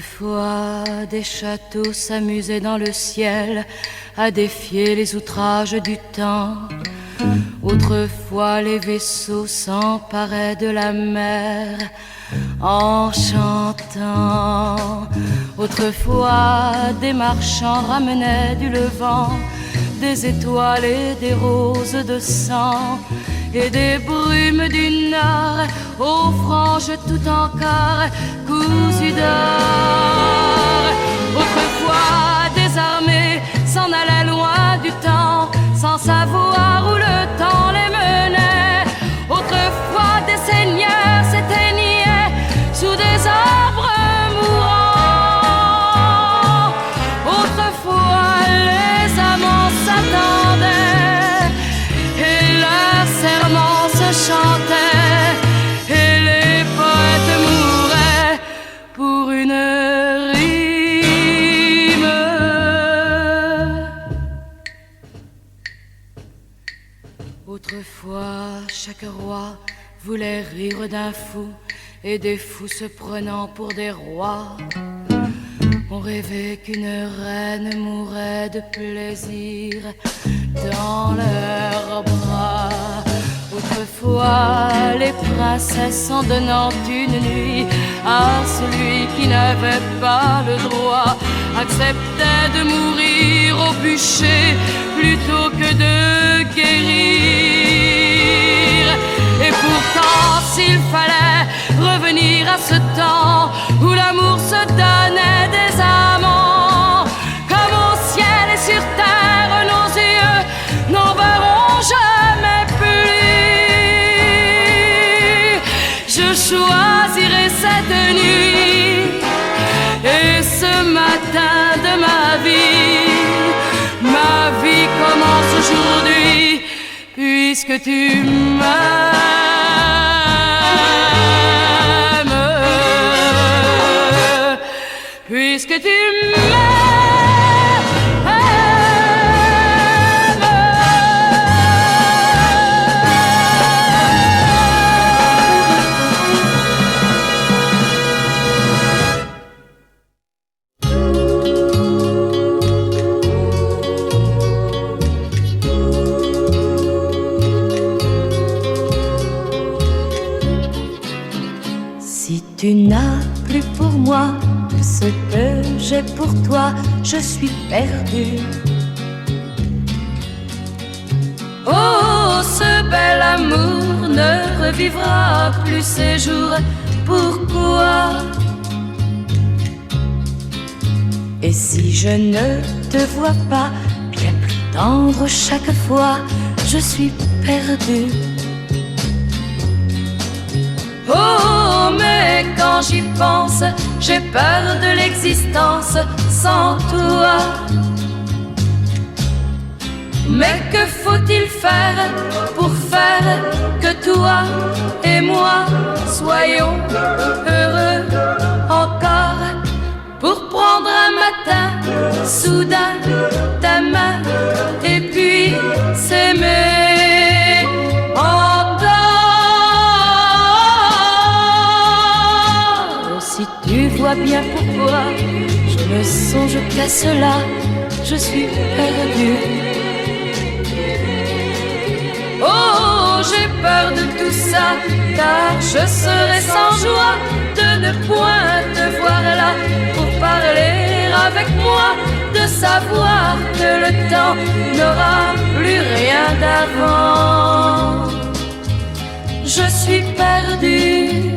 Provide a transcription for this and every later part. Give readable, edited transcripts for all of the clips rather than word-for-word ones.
Autrefois, des châteaux s'amusaient dans le ciel à défier les outrages du temps. Autrefois, les vaisseaux s'emparaient de la mer en chantant. Autrefois, des marchands ramenaient du Levant des étoiles et des roses de sang et des brumes du Nord aux franges tout encore cousues d'or. Autrefois, des armées s'en allaient loin du temps sans savoir où le temps les menait. Autrefois, des seigneurs s'éteignaient sous des arbres mourants. Autrefois, les amants s'attendaient et leurs serments se chantaient et les poètes mouraient pour une rime. Autrefois, chaque roi voulait rire d'un fou et des fous se prenant pour des rois. On rêvait qu'une reine mourait de plaisir dans leurs bras. Autrefois, les princesses en donnant une nuit à celui qui n'avait pas le droit acceptaient de mourir au bûcher plutôt que de guérir. Et pourtant, s'il fallait revenir à ce temps où l'amour se donnait des amants, comme au ciel et sur terre, nos yeux n'en verront jamais plus. Je choisirai cette nuit et ce matin de ma vie commence aujourd'hui, puisque tu m'aimes, puisque tu m'aimes. Tu n'as plus pour moi ce que j'ai pour toi, je suis perdue. Oh, ce bel amour ne revivra plus ces jours, pourquoi? Et si je ne te vois pas, bien plus tendre chaque fois, je suis perdue. Oh, mais quand j'y pense, j'ai peur de l'existence sans toi. Mais que faut-il faire pour faire que toi et moi soyons heureux encore? Pour prendre un matin soudain ta main et puis s'aimer. Tu vois bien pourquoi je ne songe qu'à cela, je suis perdue. Oh, j'ai peur de tout ça, car je serai sans joie de ne point te voir là pour parler avec moi, de savoir que le temps n'aura plus rien d'avant. Je suis perdue.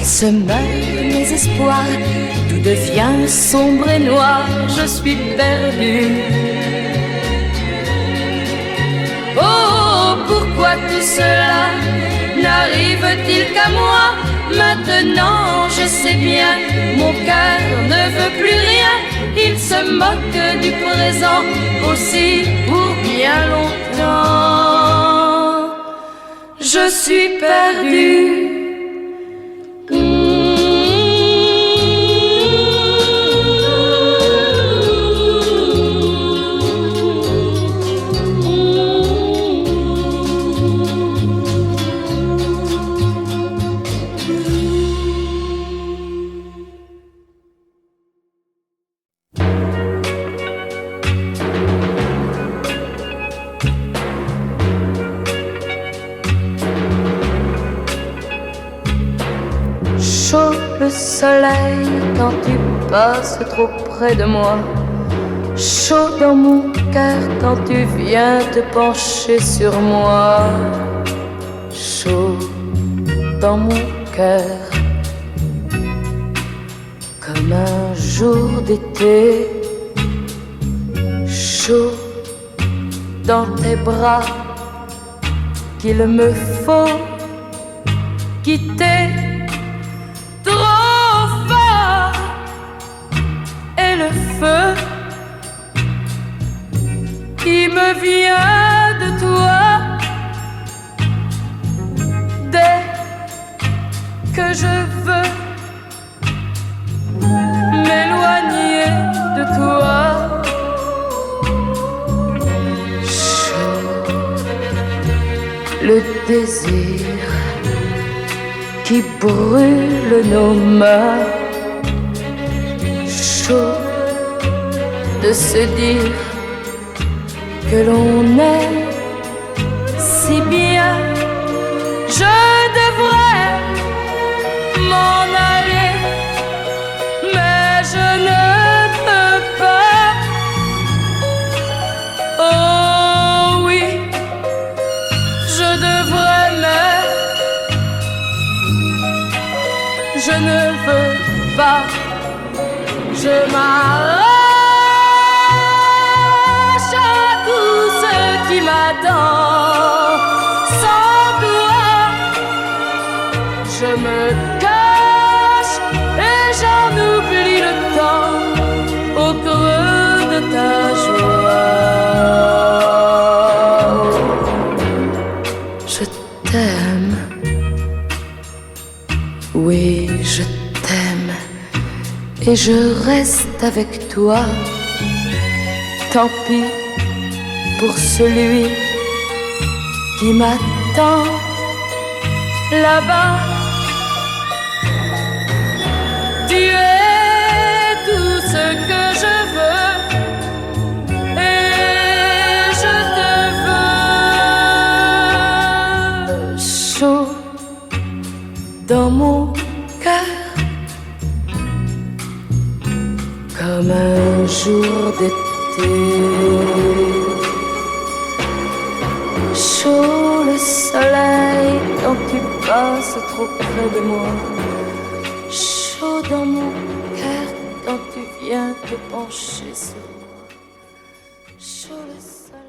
Se meurent mes espoirs, tout devient sombre et noir, je suis perdue. Oh, pourquoi tout cela n'arrive-t-il qu'à moi? Maintenant je sais bien, mon cœur ne veut plus rien il se moque du présent aussi pour bien longtemps. Je suis perdue. Chaud le soleil quand tu passes trop près de moi. Chaud dans mon cœur quand tu viens te pencher sur moi. Chaud dans mon cœur comme un jour d'été. Chaud dans tes bras qu'il me faut quitter. Trop fort et le feu qui me vient de toi dès que je veux m'éloigner de toi. Chaud le désir qui brûle nos mains. Chaud de se dire que l'on est si bien. Je devrais m'en aller, mais je ne peux pas. Oh oui, je devrais, mais je ne veux pas. Je m'arrache à tout ce qui m'attend. Sans toi, je me cache et j'en oublie le temps au creux de ta joie. Je t'aime, oui, je t'aime. Et je reste avec toi. Tant pis pour celui qui m'attend là-bas. Tu es tout ce que je veux et je te veux. Chaud dans mon cœur comme un jour d'été. Chaud le soleil quand tu passes trop près de moi. Chaud dans mon cœur quand tu viens te pencher sur moi. Chaud le soleil.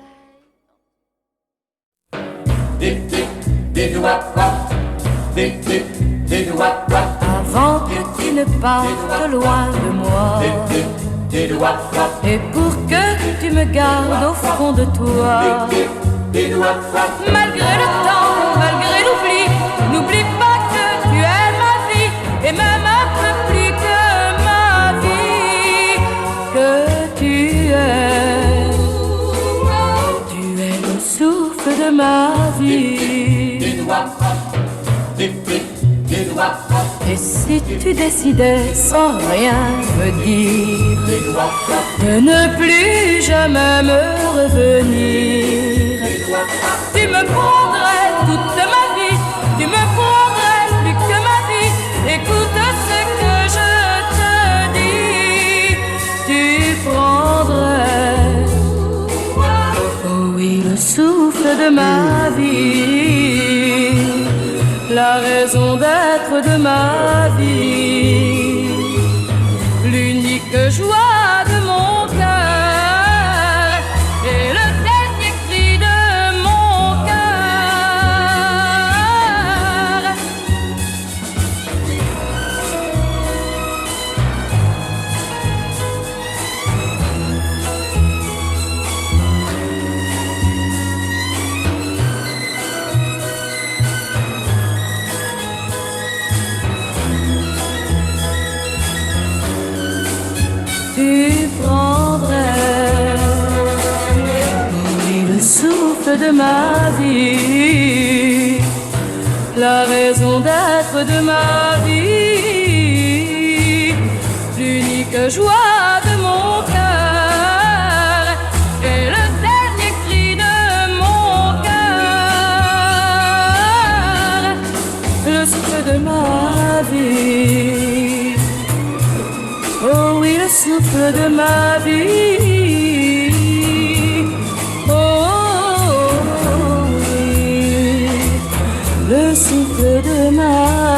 Avant que tu ne partes loin de moi, et pour que tu me gardes au fond de toi, malgré le temps, malgré l'oubli, n'oublie pas que tu es ma vie, et même un peu plus que ma vie, que tu es le souffle de ma vie. Et si tu décidais sans rien me dire de ne plus jamais me revenir, tu me prendrais toute ma vie, tu me prendrais plus que ma vie. Écoute ce que je te dis, tu prendrais, oh oui, le souffle de ma vie, la raison d'être de ma vie, l'unique joie de mon cœur et le dernier cri de mon cœur. de ma vie, la raison d'être de ma vie, l'unique joie de mon cœur et le dernier cri de mon cœur, le souffle de ma vie. Oh oui, le souffle de ma vie. Oh oui, le souffle de ma vie.